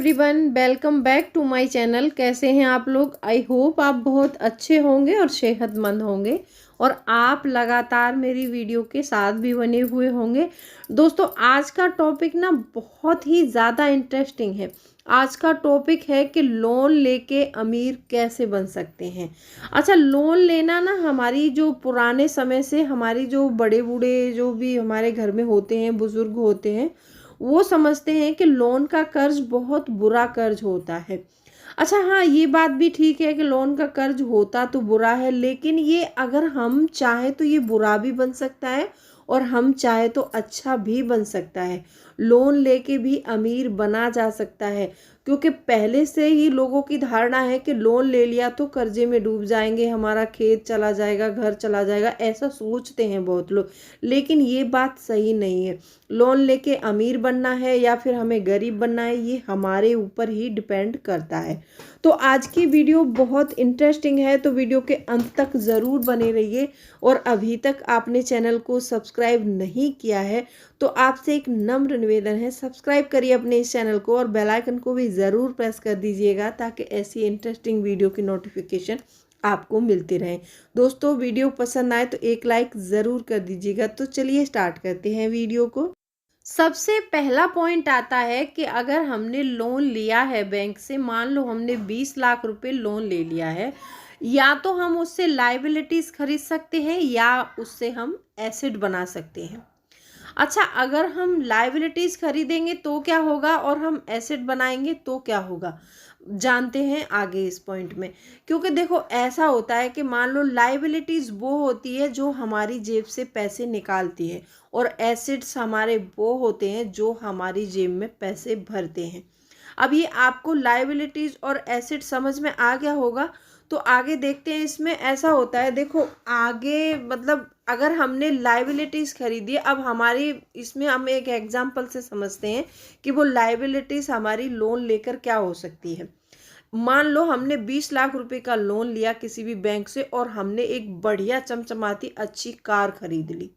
Everyone, welcome back to my channel. कैसे हैं आप लोग? आई होप आप बहुत अच्छे होंगे और सेहतमंद होंगे और आप लगातार मेरी वीडियो के साथ भी बने हुए होंगे। दोस्तों, आज का टॉपिक ना बहुत ही ज़्यादा इंटरेस्टिंग है। आज का टॉपिक है कि लोन लेके अमीर कैसे बन सकते हैं। अच्छा, लोन लेना ना हमारी जो पुराने समय से हमारी जो बड़े बूढ़े जो भी हमारे घर में होते हैं, बुजुर्ग होते हैं, वो समझते हैं कि लोन का कर्ज बहुत बुरा कर्ज होता है। अच्छा हाँ, ये बात भी ठीक है कि लोन का कर्ज होता तो बुरा है, लेकिन ये अगर हम चाहे तो ये बुरा भी बन सकता है और हम चाहे तो अच्छा भी बन सकता है। लोन लेके भी अमीर बना जा सकता है, क्योंकि पहले से ही लोगों की धारणा है कि लोन ले लिया तो कर्जे में डूब जाएंगे, हमारा खेत चला जाएगा, घर चला जाएगा, ऐसा सोचते हैं बहुत लोग। लेकिन ये बात सही नहीं है। लोन लेके अमीर बनना है या फिर हमें गरीब बनना है, ये हमारे ऊपर ही डिपेंड करता है। तो आज की वीडियो बहुत इंटरेस्टिंग है, तो वीडियो के अंत तक ज़रूर बने रहिए। और अभी तक आपने चैनल को सब्सक्राइब नहीं किया है तो आपसे एक नम्र निवेदन है, सब्सक्राइब करिए अपने इस चैनल को और बेल आइकन को भी ज़रूर प्रेस कर दीजिएगा, ताकि ऐसी इंटरेस्टिंग वीडियो की नोटिफिकेशन आपको मिलती रहे। दोस्तों, वीडियो पसंद आए तो एक लाइक ज़रूर कर दीजिएगा। तो चलिए स्टार्ट करते हैं वीडियो को। सबसे पहला पॉइंट आता है कि अगर हमने लोन लिया है बैंक से, मान लो हमने 20 लाख रुपए लोन ले लिया है, या तो हम उससे लाइबिलिटीज खरीद सकते हैं या उससे हम एसेट बना सकते हैं। अच्छा, अगर हम लाइबिलिटीज खरीदेंगे तो क्या होगा और हम एसेट बनाएंगे तो क्या होगा, जानते हैं आगे इस पॉइंट में। क्योंकि देखो, ऐसा होता है कि मान लो लाइबिलिटीज वो होती है जो हमारी जेब से पैसे निकालती है, और एसेट्स हमारे वो होते हैं जो हमारी जेब में पैसे भरते हैं। अब ये आपको लाइबिलिटीज और एसेट समझ में आ गया होगा, तो आगे देखते हैं। इसमें ऐसा होता है, देखो आगे मतलब अगर हमने लाइबिलिटीज खरीदी है, अब हमारी इसमें हम एक एग्जांपल से समझते हैं कि वो लाइबिलिटीज हमारी लोन लेकर क्या हो सकती है। मान लो हमने 20 लाख रुपए का लोन लिया किसी भी बैंक से और हमने एक बढ़िया चमचमाती अच्छी कार खरीद ली।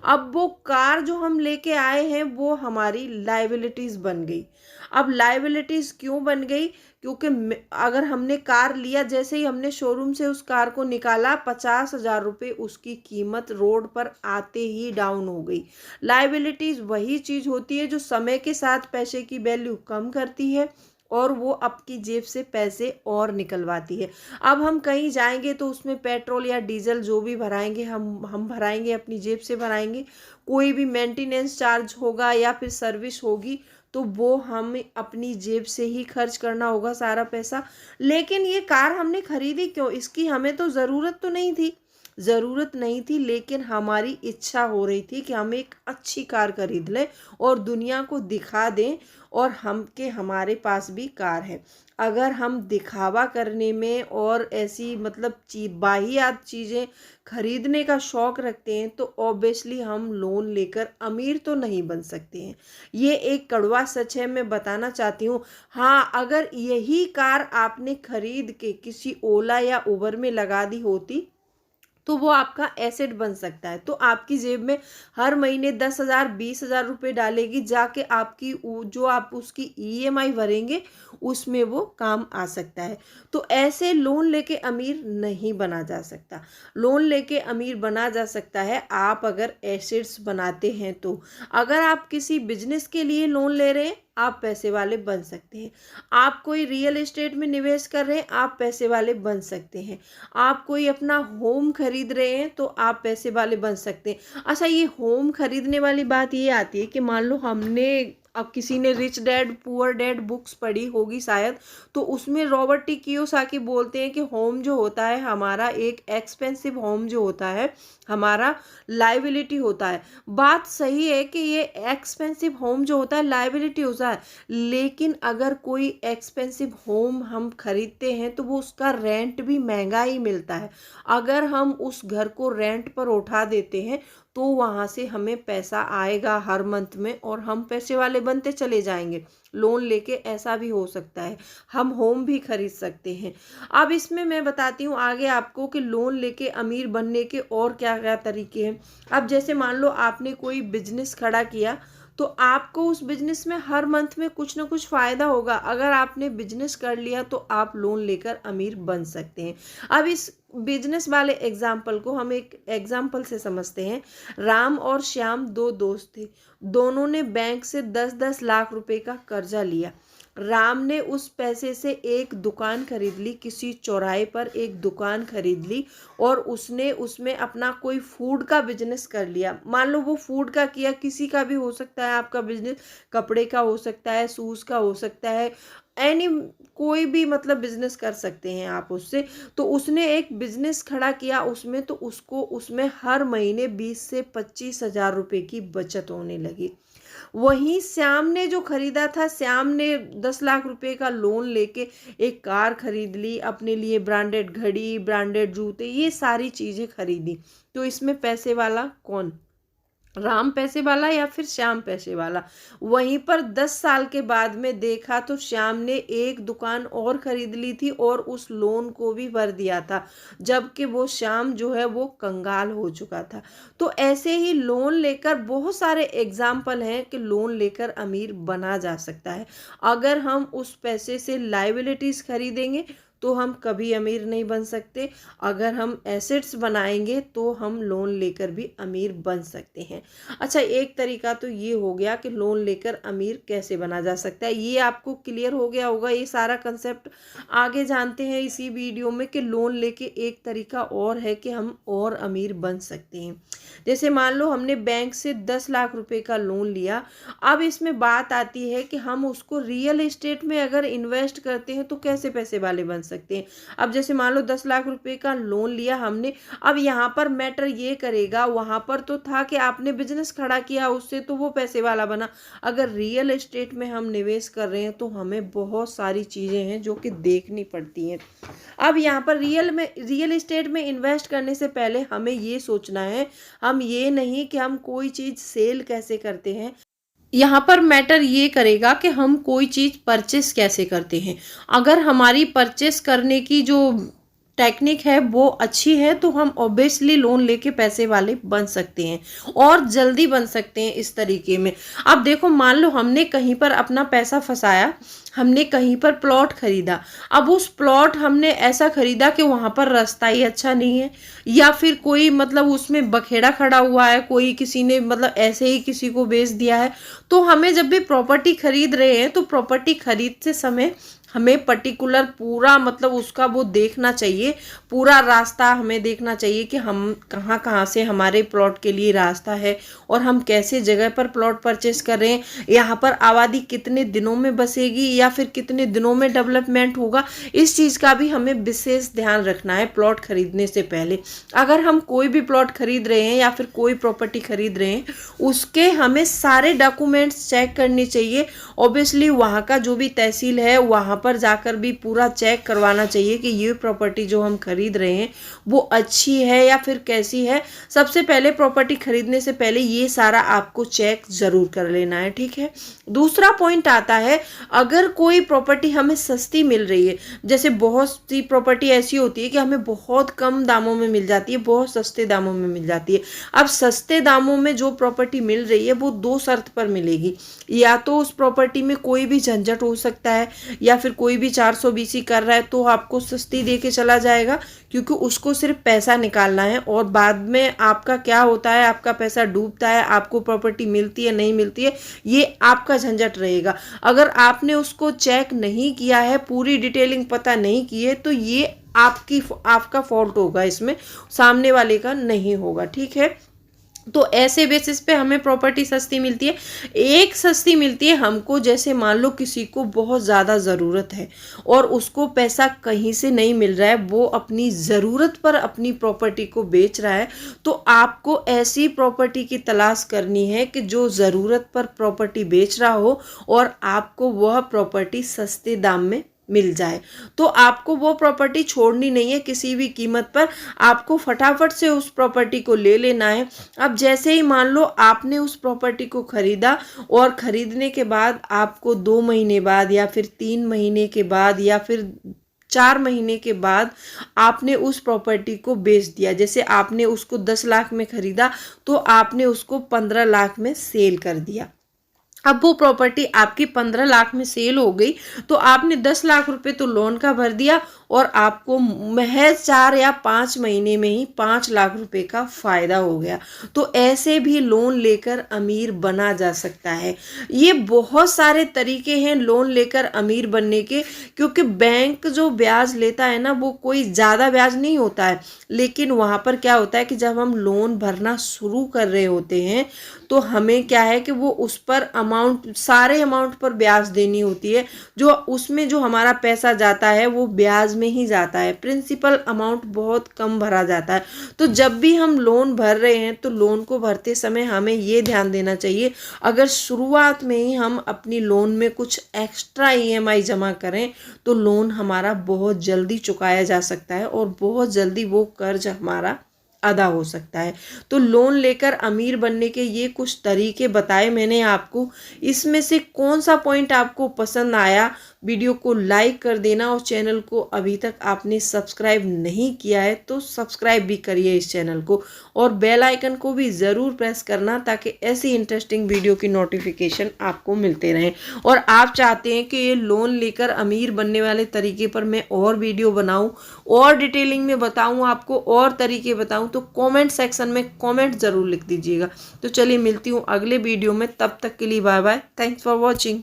अब वो कार जो हम लेके आए हैं वो हमारी लाइबिलिटीज बन गई। अब लाइबिलिटीज क्यों बन गई? क्योंकि अगर हमने कार लिया, जैसे ही हमने शोरूम से उस कार को निकाला, 50,000 रुपये उसकी कीमत रोड पर आते ही डाउन हो गई। लाइबिलिटीज वही चीज होती है जो समय के साथ पैसे की वैल्यू कम करती है और वो आपकी जेब से पैसे और निकलवाती है। अब हम कहीं जाएंगे तो उसमें पेट्रोल या डीजल जो भी भराएंगे, हम भराएंगे, अपनी जेब से भराएंगे। कोई भी मेंटेनेंस चार्ज होगा या फिर सर्विस होगी तो वो हम अपनी जेब से ही खर्च करना होगा सारा पैसा। लेकिन ये कार हमने खरीदी क्यों? इसकी हमें तो ज़रूरत तो नहीं थी, ज़रूरत नहीं थी, लेकिन हमारी इच्छा हो रही थी कि हम एक अच्छी कार खरीद लें और दुनिया को दिखा दें और हमारे पास भी कार है। अगर हम दिखावा करने में और ऐसी मतलब बाहियात चीज़ें खरीदने का शौक़ रखते हैं तो ऑब्वियसली हम लोन लेकर अमीर तो नहीं बन सकते हैं। ये एक कड़वा सच है, मैं बताना चाहती हूँ। हाँ, अगर यही कार आपने खरीद के किसी ओला या उबर में लगा दी होती तो वो आपका एसेट बन सकता है। तो आपकी जेब में हर महीने 10,000 20,000 रुपये डालेगी, जाके आपकी जो आप उसकी ईएमआई भरेंगे उसमें वो काम आ सकता है। तो ऐसे लोन लेके अमीर नहीं बना जा सकता। लोन लेके अमीर बना जा सकता है आप अगर एसेट्स बनाते हैं तो। अगर आप किसी बिजनेस के लिए लोन ले रहे हैं, आप पैसे वाले बन सकते हैं। आप कोई रियल एस्टेट में निवेश कर रहे हैं, आप पैसे वाले बन सकते हैं। आप कोई अपना होम खरीद रहे हैं तो आप पैसे वाले बन सकते हैं। अच्छा, ये होम खरीदने वाली बात ये आती है कि मान लो हमने, अब किसी ने rich dad poor dad books पढ़ी होगी शायद, तो उसमें रॉबर्ट टी कियोसाकी बोलते हैं कि होम जो होता है हमारा, एक एक्सपेंसिव होम जो होता है हमारा लाइबिलिटी होता है। बात सही है कि ये एक्सपेंसिव होम जो होता है लाइबिलिटी होता है, लेकिन अगर कोई एक्सपेंसिव होम हम खरीदते हैं तो वो उसका रेंट भी महंगा ही मिलता है। अगर हम उस घर को रेंट पर उठा देते हैं तो वहाँ से हमें पैसा आएगा हर मंथ में और हम पैसे वाले बनते चले जाएंगे। लोन लेके ऐसा भी हो सकता है, हम होम भी खरीद सकते हैं। अब इसमें मैं बताती हूँ आगे आपको कि लोन लेके अमीर बनने के और क्या क्या तरीके हैं। अब जैसे मान लो आपने कोई बिजनेस खड़ा किया, तो आपको उस बिजनेस में हर मंथ में कुछ ना कुछ फ़ायदा होगा। अगर आपने बिजनेस कर लिया तो आप लोन लेकर अमीर बन सकते हैं। अब इस बिजनेस वाले एग्जाम्पल को हम एक एग्जाम्पल से समझते हैं। राम और श्याम दो दोस्त थे। दोनों ने बैंक से 10-10 लाख रुपए का कर्जा लिया। राम ने उस पैसे से एक दुकान खरीद ली, किसी चौराहे पर एक दुकान खरीद ली और उसने उसमें अपना कोई फूड का बिजनेस कर लिया। मान लो वो फूड का किया, किसी का भी हो सकता है आपका बिजनेस, कपड़े का हो सकता है, शूज़ का हो सकता है, एनी कोई भी मतलब बिजनेस कर सकते हैं आप उससे। तो उसने एक बिजनेस खड़ा किया उसमें, तो उसको उसमें हर महीने 20 से 25 हज़ार रुपये की बचत होने लगी। वहीं श्याम ने जो खरीदा था, श्याम ने 10 लाख रुपए का लोन लेके एक कार खरीद ली, अपने लिए ब्रांडेड घड़ी, ब्रांडेड जूते, ये सारी चीज़ें खरीदी। तो इसमें पैसे वाला कौन? राम पैसे वाला या फिर श्याम पैसे वाला? वहीं पर 10 साल के बाद में देखा तो श्याम ने एक दुकान और खरीद ली थी और उस लोन को भी भर दिया था, जबकि वो श्याम जो है वो कंगाल हो चुका था। तो ऐसे ही लोन लेकर बहुत सारे एग्जाम्पल हैं कि लोन लेकर अमीर बना जा सकता है। अगर हम उस पैसे से लाइबिलिटीज खरीदेंगे तो हम कभी अमीर नहीं बन सकते। अगर हम एसेट्स बनाएंगे तो हम लोन लेकर भी अमीर बन सकते हैं। अच्छा, एक तरीका तो ये हो गया कि लोन लेकर अमीर कैसे बना जा सकता है। ये आपको क्लियर हो गया होगा ये सारा कंसेप्ट। आगे जानते हैं इसी वीडियो में कि लोन लेके एक तरीका और है कि हम और अमीर बन सकते हैं। जैसे मान लो हमने बैंक से 10 लाख रुपए का लोन लिया। अब इसमें बात आती है कि हम उसको रियल एस्टेट में अगर इन्वेस्ट करते हैं तो कैसे पैसे वाले बन सकते हैं। अब जैसे मान लो 10 लाख रुपए का लोन लिया हमने, अब यहाँ पर मैटर ये करेगा, वहाँ पर तो था कि आपने बिजनेस खड़ा किया उससे तो वो पैसे वाला बना। अगर रियल एस्टेट में हम निवेश कर रहे हैं तो हमें बहुत सारी चीज़ें हैं जो कि देखनी पड़ती हैं। अब यहाँ पर रियल एस्टेट में इन्वेस्ट करने से पहले हमें ये सोचना है, हम ये नहीं कि हम कोई चीज़ सेल कैसे करते हैं। यहाँ पर मैटर ये करेगा कि हम कोई चीज़ परचेस कैसे करते हैं। अगर हमारी परचेस करने की जो टेक्निक है वो अच्छी है तो हम ऑब्वियसली लोन लेके पैसे वाले बन सकते हैं और जल्दी बन सकते हैं इस तरीके में। अब देखो, मान लो हमने कहीं पर अपना पैसा फंसाया, हमने कहीं पर प्लॉट खरीदा। अब उस प्लॉट हमने ऐसा खरीदा कि वहाँ पर रास्ता ही अच्छा नहीं है, या फिर कोई मतलब उसमें बखेड़ा खड़ा हुआ है, कोई किसी ने मतलब ऐसे ही किसी को बेच दिया है। तो हमें जब भी प्रॉपर्टी खरीद रहे हैं तो प्रॉपर्टी खरीदते समय हमें पर्टिकुलर पूरा मतलब उसका वो देखना चाहिए, पूरा रास्ता हमें देखना चाहिए कि हम कहाँ कहाँ से हमारे प्लॉट के लिए रास्ता है और हम कैसे जगह पर प्लॉट परचेस कर रहे हैं, यहाँ पर आबादी कितने दिनों में बसेगी या फिर कितने दिनों में डेवलपमेंट होगा। इस चीज़ का भी हमें विशेष ध्यान रखना है प्लॉट खरीदने से पहले। अगर हम कोई भी प्लॉट खरीद रहे हैं या फिर कोई प्रॉपर्टी खरीद रहे हैं, उसके हमें सारे डॉक्यूमेंट्स चेक करने चाहिए। ऑब्वियसली वहाँ का जो भी तहसील है वहाँ पर जाकर भी पूरा चेक करवाना चाहिए कि ये प्रॉपर्टी जो हम खरीद रहे हैं वो अच्छी है या फिर कैसी है। सबसे पहले प्रॉपर्टी खरीदने से पहले ये सारा आपको चेक जरूर कर लेना है, ठीक है। दूसरा पॉइंट आता है, अगर कोई प्रॉपर्टी हमें सस्ती मिल रही है, जैसे बहुत सी प्रॉपर्टी ऐसी होती है कि हमें बहुत कम दामों में मिल जाती है, बहुत सस्ते दामों में मिल जाती है। अब सस्ते दामों में जो प्रॉपर्टी मिल रही है वो दो शर्त पर मिलेगी, या तो उस प्रॉपर्टी में कोई भी झंझट हो सकता है या फिर कोई भी 420 कर रहा है तो आपको सस्ती दे के चला जाएगा, क्योंकि उसको सिर्फ पैसा निकालना है और बाद में आपका क्या होता है, आपका पैसा डूबता है, आपको प्रॉपर्टी मिलती है नहीं मिलती है, ये आपका झंझट रहेगा। अगर आपने उसको चेक नहीं किया है, पूरी डिटेलिंग पता नहीं की है, तो ये आपका फॉल्ट होगा, इसमें सामने वाले का नहीं होगा, ठीक है। तो ऐसे बेसिस पे हमें प्रॉपर्टी सस्ती मिलती है। एक सस्ती मिलती है हमको, जैसे मान लो किसी को बहुत ज़्यादा ज़रूरत है और उसको पैसा कहीं से नहीं मिल रहा है, वो अपनी ज़रूरत पर अपनी प्रॉपर्टी को बेच रहा है, तो आपको ऐसी प्रॉपर्टी की तलाश करनी है कि जो ज़रूरत पर प्रॉपर्टी बेच रहा हो और आपको वह प्रॉपर्टी सस्ते दाम में मिल जाए। तो आपको वो प्रॉपर्टी छोड़नी नहीं है किसी भी कीमत पर, आपको फटाफट से उस प्रॉपर्टी को ले लेना है। अब जैसे ही मान लो आपने उस प्रॉपर्टी को खरीदा और खरीदने के बाद आपको 2 महीने बाद या फिर 3 महीने के बाद या फिर 4 महीने के बाद आपने उस प्रॉपर्टी को बेच दिया। जैसे आपने उसको 10 लाख में खरीदा तो आपने उसको 15 लाख में सेल कर दिया। अब वो प्रॉपर्टी आपकी 15 लाख में सेल हो गई, तो आपने 10 लाख रुपए तो लोन का भर दिया और आपको महज 4 या 5 महीने में ही 5 लाख रुपए का फायदा हो गया। तो ऐसे भी लोन लेकर अमीर बना जा सकता है। ये बहुत सारे तरीके हैं लोन लेकर अमीर बनने के, क्योंकि बैंक जो ब्याज लेता है ना, वो कोई ज़्यादा ब्याज नहीं होता है, लेकिन वहाँ पर क्या होता है कि जब हम लोन भरना शुरू कर रहे होते हैं तो हमें क्या है कि वो उस पर सारे अमाउंट पर ब्याज देनी होती है। जो उसमें जो हमारा पैसा जाता है वो ब्याज में ही जाता है, प्रिंसिपल अमाउंट बहुत कम भरा जाता है। तो जब भी हम लोन भर रहे हैं तो लोन को भरते समय हमें ये ध्यान देना चाहिए, अगर शुरुआत में ही हम अपनी लोन में कुछ एक्स्ट्रा ईएमआई जमा करें तो लोन हमारा बहुत जल्दी चुकाया जा सकता है और बहुत जल्दी वो कर्ज हमारा अदा हो सकता है। तो लोन लेकर अमीर बनने के ये कुछ तरीके बताए मैंने आपको। इसमें से कौन सा पॉइंट आपको पसंद आया, वीडियो को लाइक कर देना और चैनल को अभी तक आपने सब्सक्राइब नहीं किया है तो सब्सक्राइब भी करिए इस चैनल को, और बेल आइकन को भी ज़रूर प्रेस करना ताकि ऐसी इंटरेस्टिंग वीडियो की नोटिफिकेशन आपको मिलते रहें। और आप चाहते हैं कि ये लोन लेकर अमीर बनने वाले तरीके पर मैं और वीडियो बनाऊं और डिटेलिंग में बताऊं, आपको और तरीके बताऊं, तो कमेंट सेक्शन में कमेंट ज़रूर लिख दीजिएगा। तो चलिए मिलती हूँ अगले वीडियो में, तब तक के लिए bye bye, thanks for watching.